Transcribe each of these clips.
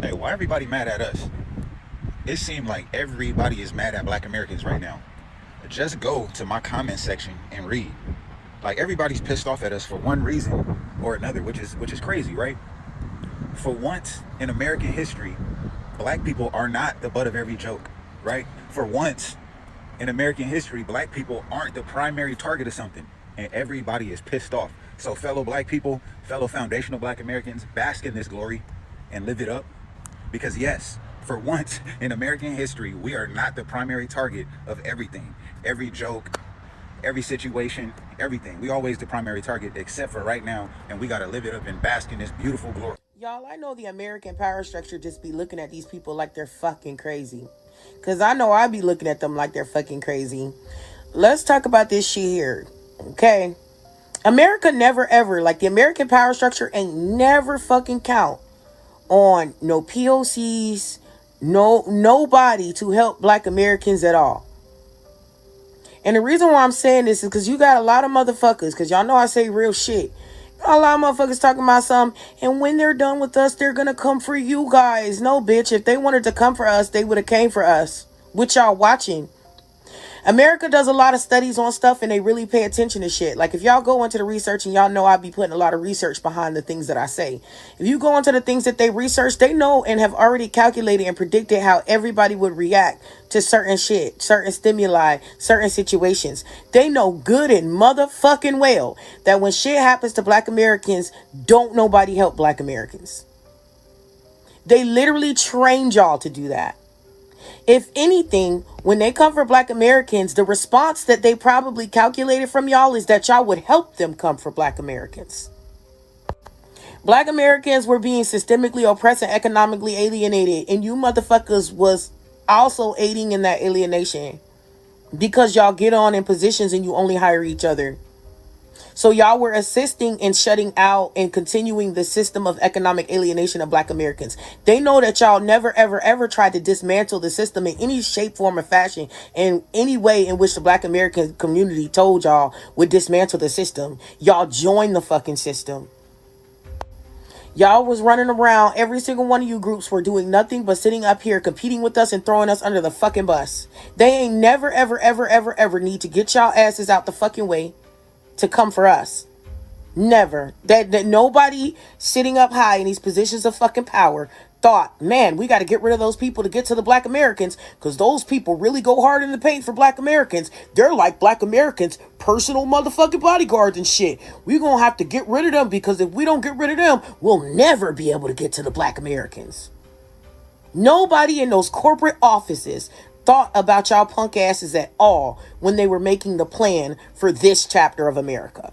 Hey, why everybody mad at us? It seemed like everybody is mad at black Americans right now. Just go to my comment section and read. Like everybody's pissed off at us for one reason or another, which is crazy, right? For once in American history, black people are not the butt of every joke, right? For once in American history, black people aren't the primary target of something, and everybody is pissed off. So, fellow black people, fellow foundational black Americans, bask in this glory and live it up. Because, yes, for once in American history, we are not the primary target of everything. Every joke, every situation, everything. We always the primary target, except for right now, and we got to live it up and bask in this beautiful glory. Y'all, I know the American power structure just be looking at these people like they're fucking crazy. Because I know I be looking at them like they're fucking crazy. Let's talk about this shit here. Okay? America never ever, like the American power structure ain't never fucking count on no POCs, nobody to help black Americans at all. And the reason why I'm saying this is because you got a lot of motherfuckers, because y'all know I say real shit. A lot of motherfuckers talking about something, and when they're done with us, they're gonna come for you guys. No, bitch. If they wanted to come for us, they would have came for us. Which y'all watching. America does a lot of studies on stuff and they really pay attention to shit. Like if y'all go into the research, and y'all know I be putting a lot of research behind the things that I say. If you go into the things that they research, they know and have already calculated and predicted how everybody would react to certain shit, certain stimuli, certain situations. They know good and motherfucking well that when shit happens to black Americans, don't nobody help black Americans. They literally trained y'all to do that. If anything, when they come for black Americans, the response that they probably calculated from y'all is that y'all would help them come for black Americans. Black Americans were being systemically oppressed and economically alienated, and you motherfuckers was also aiding in that alienation because y'all get on in positions and you only hire each other. So y'all were assisting in shutting out and continuing the system of economic alienation of black Americans. They know that y'all never, ever, ever tried to dismantle the system in any shape, form, or fashion, in any way in which the black American community told y'all would dismantle the system. Y'all joined the fucking system. Y'all was running around. Every single one of you groups were doing nothing but sitting up here competing with us and throwing us under the fucking bus. They ain't never, ever, ever, ever, ever need to get y'all asses out the fucking way to come for us. Never. That nobody sitting up high in these positions of fucking power thought, man, we got to get rid of those people to get to the black Americans because those people really go hard in the paint for black Americans. They're like black Americans' personal motherfucking bodyguards and shit. We're going to have to get rid of them because if we don't get rid of them, we'll never be able to get to the black Americans. Nobody in those corporate offices thought about y'all punk asses at all when they were making the plan for this chapter of America.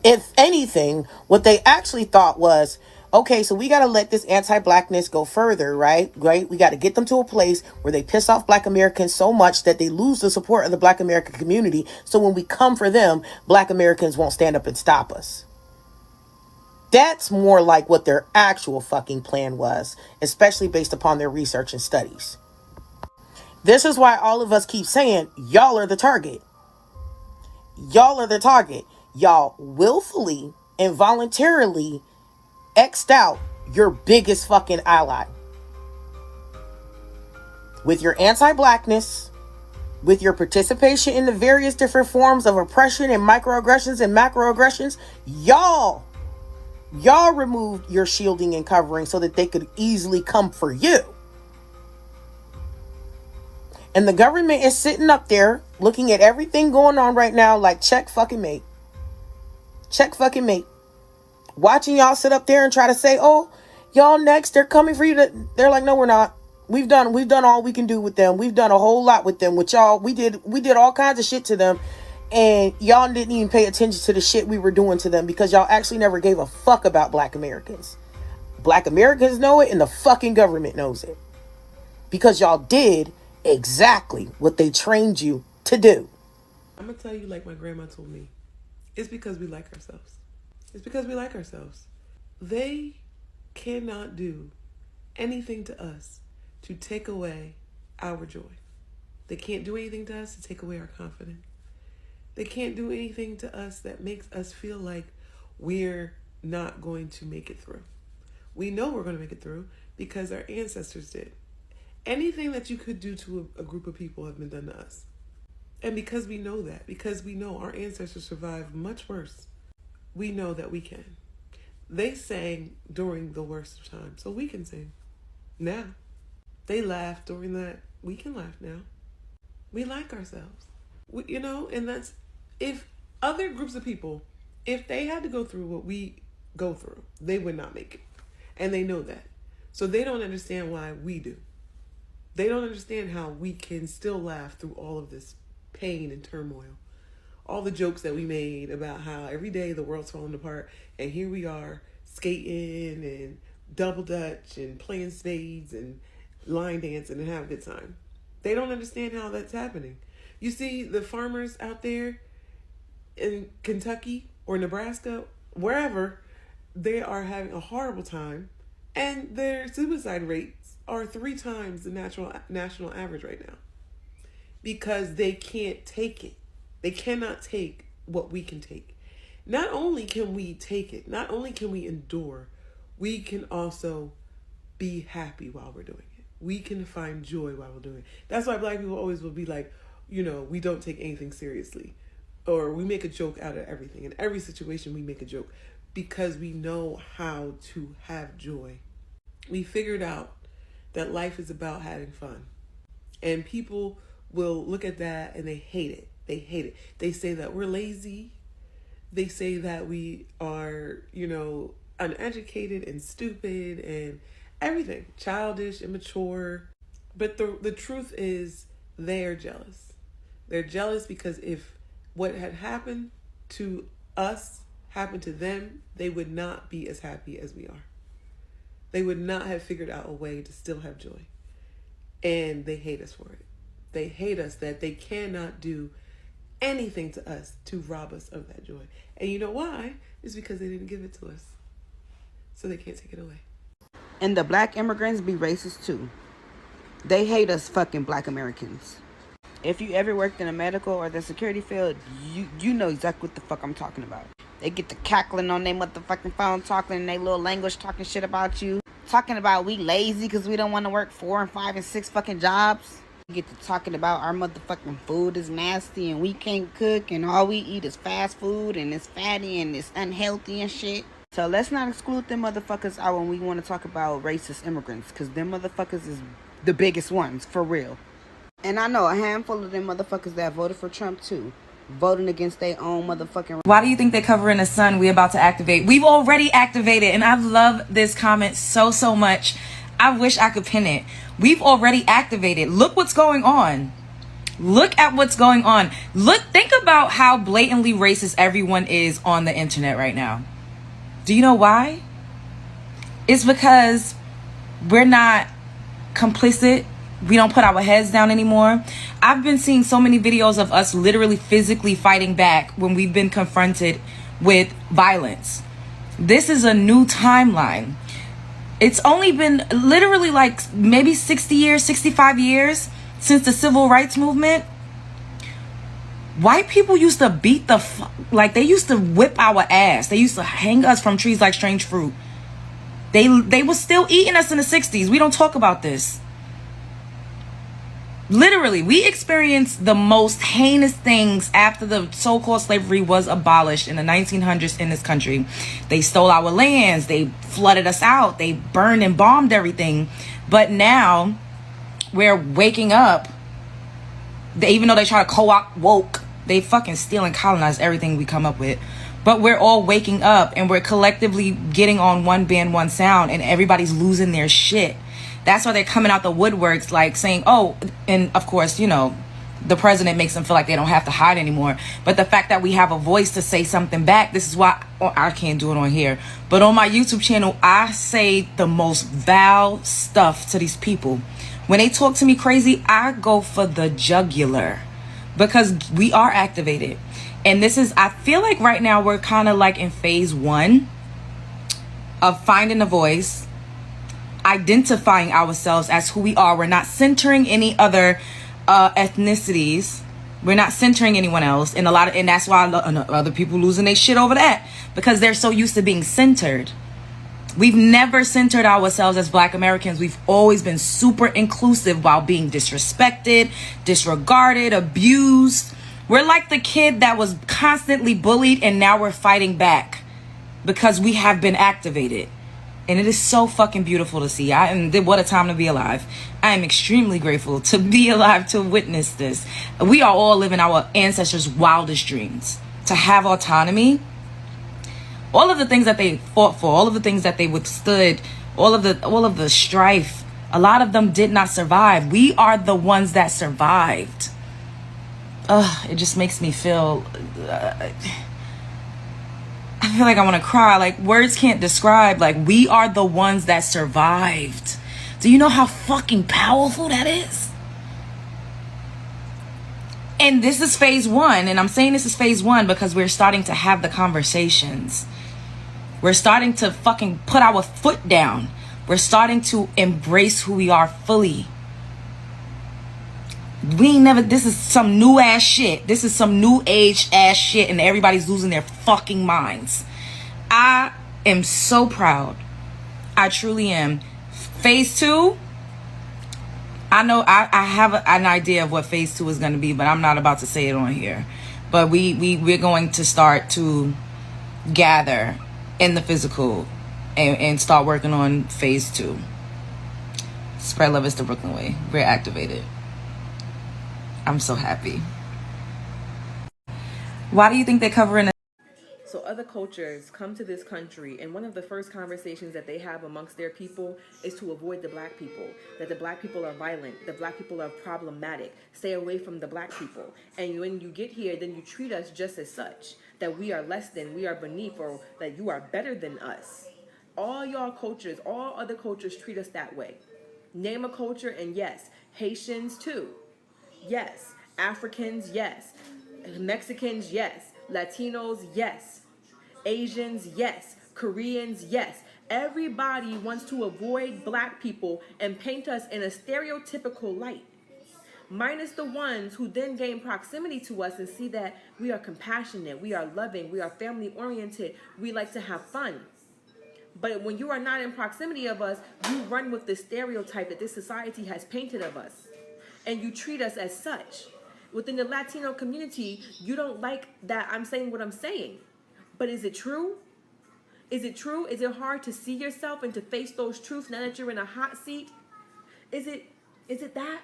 If anything, what they actually thought was, okay, so we got to let this anti-blackness go further, right? Right? We got to get them to a place where they piss off black Americans so much that they lose the support of the black American community. So when we come for them, black Americans won't stand up and stop us. That's more like what their actual fucking plan was, especially based upon their research and studies. This is why all of us keep saying, y'all are the target. Y'all are the target. Y'all willfully and voluntarily X'd out your biggest fucking ally. With your anti-blackness, with your participation in the various different forms of oppression and microaggressions and macroaggressions, y'all removed your shielding and covering so that they could easily come for you. And the government is sitting up there looking at everything going on right now like check fucking mate. Check fucking mate. Watching y'all sit up there and try to say, oh, y'all next, they're coming for you. They're like, no, we're not. We've done all we can do with them. We've done a whole lot with them, which y'all, we did all kinds of shit to them. And y'all didn't even pay attention to the shit we were doing to them because y'all actually never gave a fuck about black Americans. Black Americans know it and the fucking government knows it. Because y'all did exactly what they trained you to do. I'm gonna tell you like my grandma told me. It's because we like ourselves. It's because we like ourselves. They cannot do anything to us to take away our joy. They can't do anything to us to take away our confidence. They can't do anything to us that makes us feel like we're not going to make it through. We know we're going to make it through because our ancestors did. Anything that you could do to a group of people have been done to us. And because we know that, because we know our ancestors survived much worse, we know that we can. They sang during the worst of times, so we can sing now. They laughed during that. We can laugh now. We like ourselves. And that's, if other groups of people, if they had to go through what we go through, they would not make it. And they know that. So they don't understand why we do. They don't understand how we can still laugh through all of this pain and turmoil. All the jokes that we made about how every day the world's falling apart, and here we are skating and double dutch and playing spades and line dancing and having a good time. They don't understand how that's happening. You see the farmers out there in Kentucky or Nebraska, wherever, they are having a horrible time, and their suicide rates are 3 times the national average right now, because they can't take it. They cannot take what we can take. Not only can we take it, not only can we endure, we can also be happy while we're doing it. We can find joy while we're doing it. That's why Black people always will be like, we don't take anything seriously, or we make a joke out of everything. In every situation, we make a joke because we know how to have joy. We figured out that life is about having fun. And people will look at that and they hate it. They hate it. They say that we're lazy. They say that we are, uneducated and stupid and everything, childish, immature. But the truth is, they're jealous. They're jealous because if what had happened to us happened to them, they would not be as happy as we are. They would not have figured out a way to still have joy. And they hate us for it. They hate us that they cannot do anything to us to rob us of that joy. And you know why? It's because they didn't give it to us. So they can't take it away. And the Black immigrants be racist too. They hate us fucking Black Americans. If you ever worked in a medical or the security field, you know exactly what the fuck I'm talking about. They get to cackling on their motherfucking phone, talking in their little language, talking shit about you. Talking about we lazy because we don't want to work 4 and 5 and 6 fucking jobs. We get to talking about our motherfucking food is nasty and we can't cook and all we eat is fast food and it's fatty and it's unhealthy and shit. So let's not exclude them motherfuckers out when we want to talk about racist immigrants, because them motherfuckers is the biggest ones, for real. And I know a handful of them motherfuckers that voted for Trump too, voting against their own motherfucking... Why do you think they're covering the sun? We about to activate. We've already activated, and I love this comment so much. I wish I could pin it. We've already activated. Look what's going on. Look at what's going on. Think about how blatantly racist everyone is on the internet right now. Do you know why? It's because we're not complicit. We don't put our heads down anymore. I've been seeing so many videos of us literally physically fighting back when we've been confronted with violence. This is a new timeline. It's only been literally like maybe 60 years, 65 years since the civil rights movement. White people used to beat they used to whip our ass. They used to hang us from trees like strange fruit. They were still eating us in the 60s. We don't talk about this. Literally, we experienced the most heinous things after the so-called slavery was abolished in the 1900s in this country. They stole our lands. They flooded us out. They burned and bombed everything. But now we're waking up. Even though they try to co-opt woke, they fucking steal and colonize everything we come up with. But we're all waking up and we're collectively getting on one band, one sound, and everybody's losing their shit. That's why they're coming out the woodworks, like saying, oh, and of course, the president makes them feel like they don't have to hide anymore. But the fact that we have a voice to say something back, this is why I can't do it on here. But on my YouTube channel, I say the most vile stuff to these people. When they talk to me crazy, I go for the jugular because we are activated. And I feel like right now we're kind of like in phase 1 of finding a voice, identifying ourselves as who we are. We're not centering any other ethnicities. We're not centering anyone else. And that's why other people losing their shit over that, because they're so used to being centered. We've never centered ourselves as Black Americans. We've always been super inclusive while being disrespected, disregarded, abused. We're like the kid that was constantly bullied and now we're fighting back because we have been activated. And it is so fucking beautiful to see. What a time to be alive. I am extremely grateful to be alive to witness this. We are all living our ancestors' wildest dreams. To have autonomy, all of the things that they fought for, all of the things that they withstood, all of the strife, a lot of them did not survive. We are the ones that survived. It just makes me feel I feel like I want to cry. Like, words can't describe. Like, we are the ones that survived. Do you know how fucking powerful that is? And this is phase one. And I'm saying this is phase one because we're starting to have the conversations. We're starting to fucking put our foot down. We're starting to embrace who we are fully. This is some new ass shit. This is some new age ass shit and everybody's losing their fucking minds. I am so proud. I truly am. Phase two, I know I have an idea of what phase two is going to be, but I'm not about to say it on here. But we're going to start to gather in the physical and start working on phase two. Spread love is the Brooklyn way. We're activated. I'm so happy. Why do you think they're covering it? So other cultures come to this country, and one of the first conversations that they have amongst their people is to avoid the Black people, that the Black people are violent, the Black people are problematic, stay away from the Black people. And when you get here, then you treat us just as such, that we are less than, we are beneath, or that you are better than us. All y'all cultures, all other cultures treat us that way. Name a culture, and yes, Haitians too. Yes. Africans, yes. Mexicans, yes. Latinos, yes. Asians, yes. Koreans, yes. Everybody wants to avoid Black people and paint us in a stereotypical light. Minus the ones who then gain proximity to us and see that we are compassionate, we are loving, we are family oriented, we like to have fun. But when you are not in proximity of us, you run with the stereotype that this society has painted of us. And you treat us as such. Within the Latino community, you don't like that I'm saying what I'm saying. But is it true? Is it true? Is it hard to see yourself and to face those truths now that you're in a hot seat? Is it that?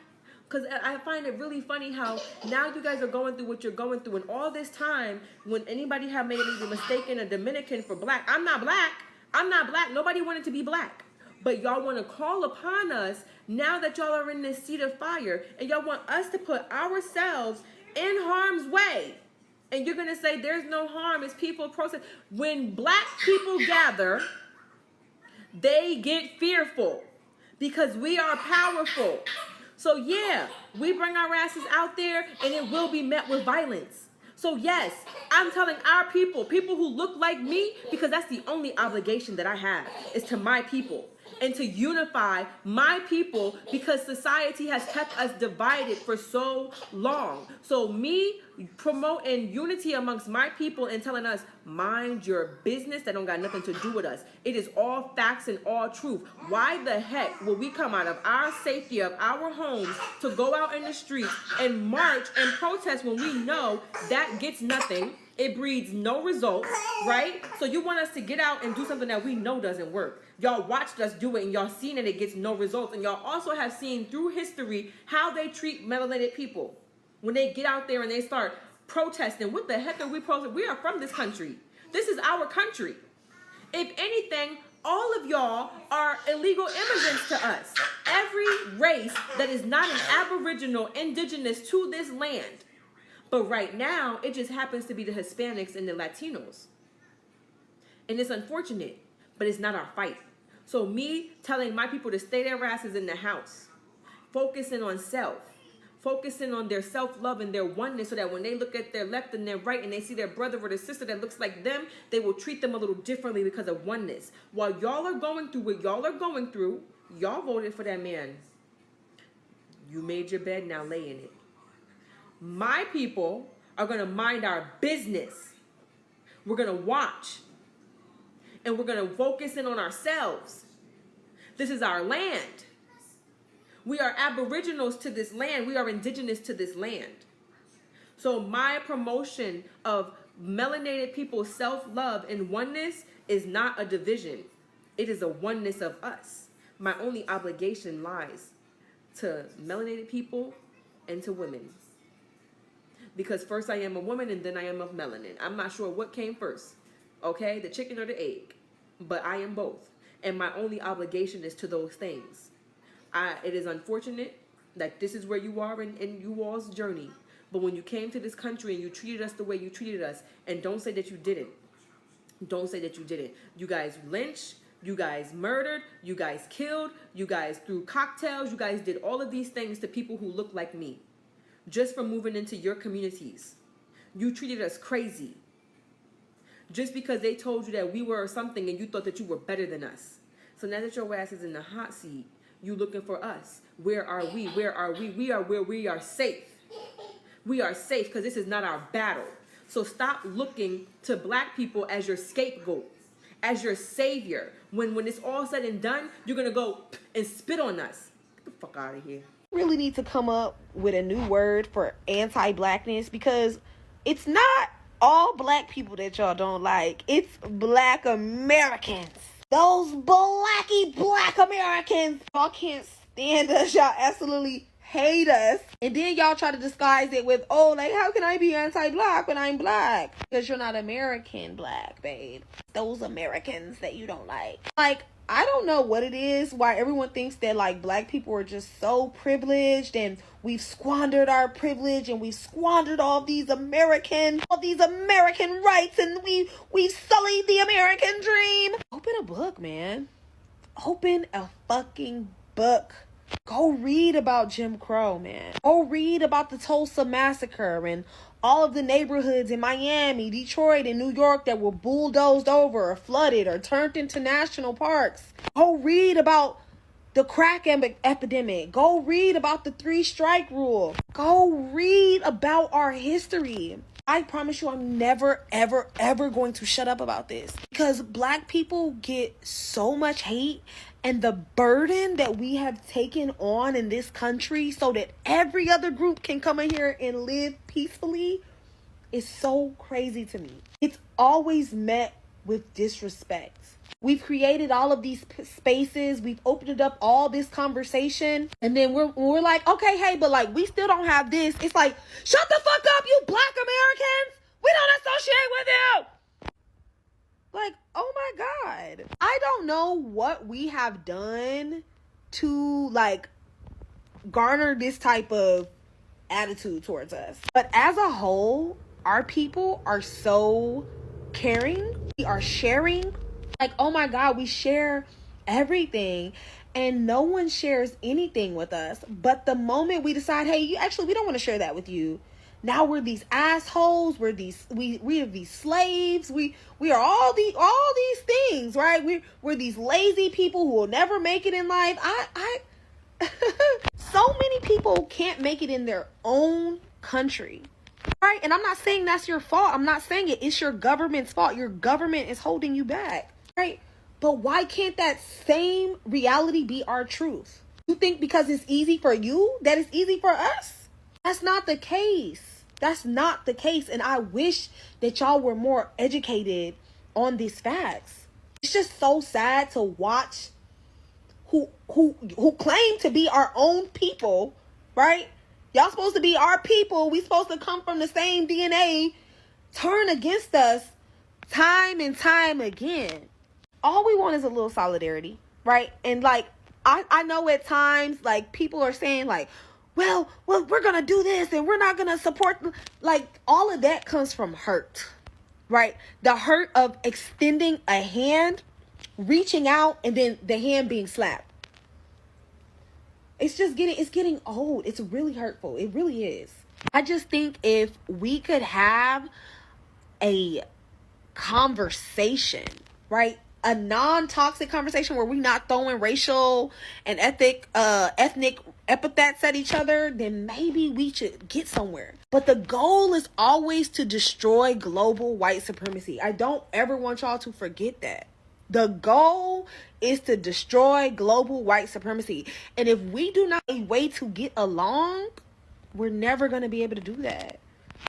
Because I find it really funny how now you guys are going through what you're going through. And all this time, when anybody have made a mistake in a Dominican for Black, I'm not Black. I'm not Black. Nobody wanted to be Black. But y'all want to call upon us now that y'all are in this seat of fire, and y'all want us to put ourselves in harm's way. And you're going to say there's no harm as people process. When Black people gather, they get fearful because we are powerful. So yeah, we bring our asses out there and it will be met with violence. So yes, I'm telling our people who look like me, because that's the only obligation that I have is to my people. And to unify my people, because society has kept us divided for so long. So me promoting unity amongst my people and telling us, mind your business, that don't got nothing to do with us. It is all facts and all truth. Why the heck will we come out of our safety of our homes to go out in the streets and march and protest when we know that gets nothing? It breeds no results, right? So you want us to get out and do something that we know doesn't work. Y'all watched us do it and y'all seen it gets no results. And y'all also have seen through history how they treat melanated people. When they get out there and they start protesting, what the heck are we protesting? We are from this country. This is our country. If anything, all of y'all are illegal immigrants to us. Every race that is not an Aboriginal, indigenous to this land. But right now, it just happens to be the Hispanics and the Latinos. And it's unfortunate, but it's not our fight. So me telling my people to stay their asses in the house, focusing on self, focusing on their self-love and their oneness, so that when they look at their left and their right and they see their brother or their sister that looks like them, they will treat them a little differently because of oneness. While y'all are going through what y'all are going through, y'all voted for that man. You made your bed, now lay in it. My people are going to mind our business. We're going to watch. and we're going to focus in on ourselves. This is our land. We are aboriginals to this land. We are indigenous to this land. So my promotion of melanated people's self-love and oneness is not a division. It is a oneness of us. My only obligation lies to melanated people and to women. Because first I am a woman and then I am of melanin. I'm not sure what came first, okay? The chicken or the egg. But I am both. And my only obligation is to those things. It is unfortunate that this is where you are in you all's journey. But when you came to this country and you treated us the way you treated us, and don't say that you didn't. Don't say that you didn't. You guys lynched. You guys murdered. You guys killed. You guys threw cocktails. You guys did all of these things to people who look like me. Just for moving into your communities. You treated us crazy. Just because they told you that we were something and you thought that you were better than us. So now that your ass is in the hot seat, you looking for us. Where are we? Where are we? We are where we are safe. We are safe because this is not our battle. So stop looking to black people as your scapegoat, as your savior. When it's all said and done, you're going to go and spit on us. Get the fuck out of here. Really need to come up with a new word for anti-blackness, because it's not all black people that y'all don't like. It's black Americans. Those black Americans. Y'all can't stand us. Y'all absolutely hate us. And then y'all try to disguise it with, oh, like, how can I be anti-black when I'm black? Because you're not American black, babe. Those Americans that you don't like. Like, I don't know what it is, why everyone thinks that, like, black people are just so privileged and we've squandered our privilege and we've squandered all these American rights and we've sullied the American dream. Open a book, man. Open a fucking book. Go read about Jim Crow, man. Go read about the Tulsa Massacre and all of the neighborhoods in Miami, Detroit, and New York that were bulldozed over or flooded or turned into national parks. Go read about the crack epidemic. Go read about the 3-strike rule. Go read about our history. I promise you I'm never, ever, ever going to shut up about this. Because black people get so much hate, and the burden that we have taken on in this country so that every other group can come in here and live peacefully is so crazy to me. It's always met with disrespect. We've created all of these spaces. We've opened up all this conversation. And then we're like, okay, hey, but like, we still don't have this. It's like, shut the fuck up, you black Americans. We don't associate with you. Like, oh my God. I don't know what we have done to, like, garner this type of attitude towards us. But as a whole, our people are so caring. We are sharing. Like, oh my God, we share everything. And no one shares anything with us. But the moment we decide, hey, we don't want to share that with you. Now we're these assholes. We are these slaves. We are all these things, right? We're these lazy people who will never make it in life. So many people can't make it in their own country, right? And I'm not saying that's your fault. I'm not saying it's your government's fault. Your government is holding you back, right? But why can't that same reality be our truth? You think because it's easy for you that it's easy for us? That's not the case. That's not the case. And I wish that y'all were more educated on these facts. It's just so sad to watch who claim to be our own people, right? Y'all supposed to be our people. We supposed to come from the same DNA. Turn against us time and time again. All we want is a little solidarity, right? And like, I know at times, like, people are saying like, well, we're going to do this and we're not going to support. Like, all of that comes from hurt, right? The hurt of extending a hand, reaching out, and then the hand being slapped. It's getting old. It's really hurtful. It really is. I just think if we could have a conversation, right? A non-toxic conversation where we're not throwing racial and ethnic epithets at each other, then maybe we should get somewhere. But the goal is always to destroy global white supremacy. I don't ever want y'all to forget that. The goal is to destroy global white supremacy. And if we do not find a way to get along, we're never going to be able to do that.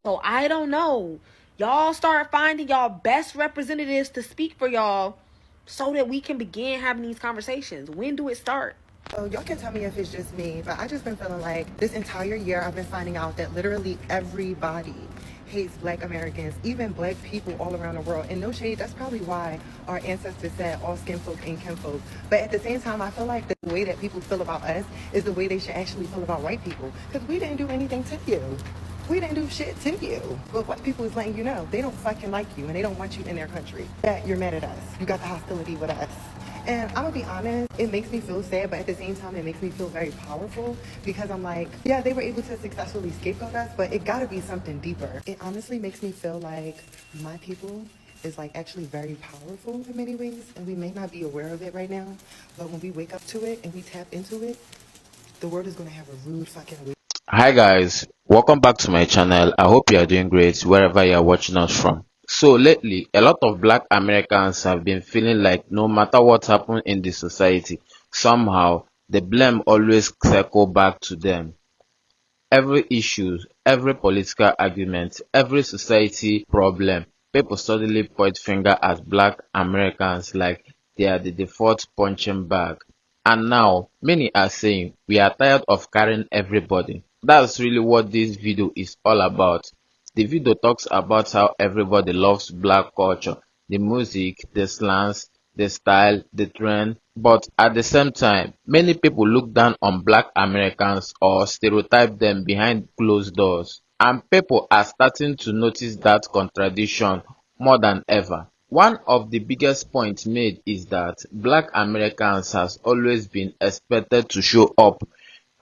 So I don't know. Y'all start finding y'all best representatives to speak for y'all so that we can begin having these conversations. When do it start? So y'all can tell me if it's just me, but I just been feeling like this entire year I've been finding out that literally everybody hates Black Americans, even Black people all around the world. And no shade, that's probably why our ancestors said all skin folk and kinfolk. But at the same time, I feel like the way that people feel about us is the way they should actually feel about white people. Because we didn't do anything to you. We didn't do shit to you. But white people is letting you know they don't fucking like you and they don't want you in their country. That you're mad at us. You got the hostility with us. And I'm gonna be honest, it makes me feel sad, but at the same time, it makes me feel very powerful because I'm like, yeah, they were able to successfully scapegoat us, but it gotta be something deeper. It honestly makes me feel like my people is like actually very powerful in many ways, and we may not be aware of it right now, but when we wake up to it and we tap into it, the world is gonna have a rude fucking awakening. Hi guys, welcome back to my channel. I hope you are doing great wherever you are watching us from. So lately, a lot of Black Americans have been feeling like no matter what happened in the society, somehow the blame always circle back to them. Every issue, every political argument, every society problem, people suddenly point finger at Black Americans like they are the default punching bag. And now, many are saying we are tired of carrying everybody. That's really what this video is all about. The video talks about how everybody loves Black culture, the music, the slangs, the style, the trend, but at the same time, many people look down on Black Americans or stereotype them behind closed doors. And people are starting to notice that contradiction more than ever. One of the biggest points made is that Black Americans has always been expected to show up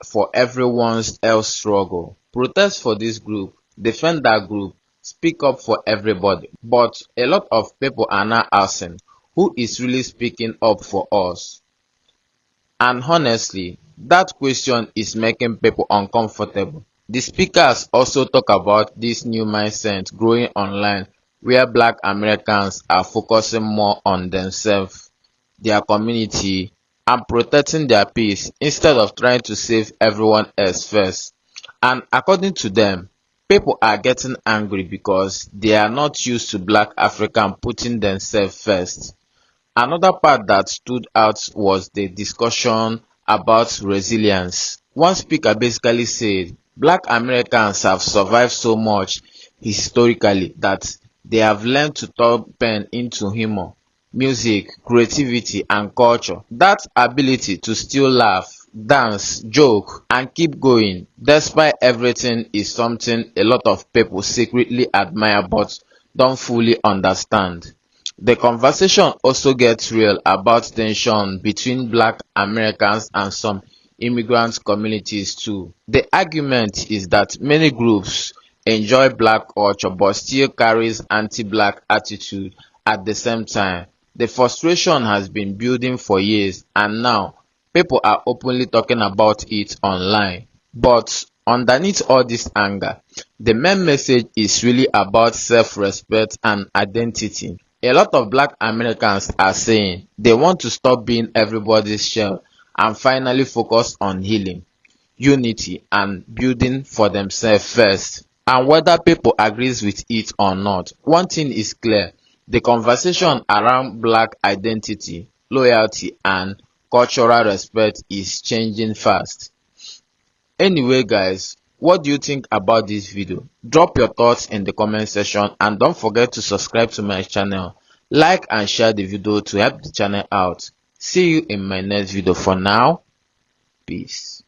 for everyone else's struggle, protest for this group, defend that group, speak up for everybody. But a lot of people are now asking, who is really speaking up for us? And honestly, that question is making people uncomfortable. The speakers also talk about this new mindset growing online where Black Americans are focusing more on themselves, their community, and protecting their peace instead of trying to save everyone else first. And according to them, people are getting angry because they are not used to Black Africans putting themselves first. Another part that stood out was the discussion about resilience. One speaker basically said Black Americans have survived so much historically that they have learned to turn pain into humor, music, creativity, and culture. That ability to still laugh, dance, joke, and keep going despite everything is something a lot of people secretly admire but don't fully understand. The conversation also gets real about tension between Black Americans and some immigrant communities too. The argument is that many groups enjoy Black culture but still carries anti-Black attitude at the same time. The frustration has been building for years and now people are openly talking about it online. But underneath all this anger, the main message is really about self-respect and identity. A lot of Black Americans are saying they want to stop being everybody's shell and finally focus on healing, unity, and building for themselves first. And whether people agrees with it or not, one thing is clear. The conversation around Black identity, loyalty, and cultural respect is changing fast. Anyway guys, what do you think about this video? Drop your thoughts in the comment section and don't forget to subscribe to my channel. Like and share the video to help the channel out. See you in my next video. For now, peace.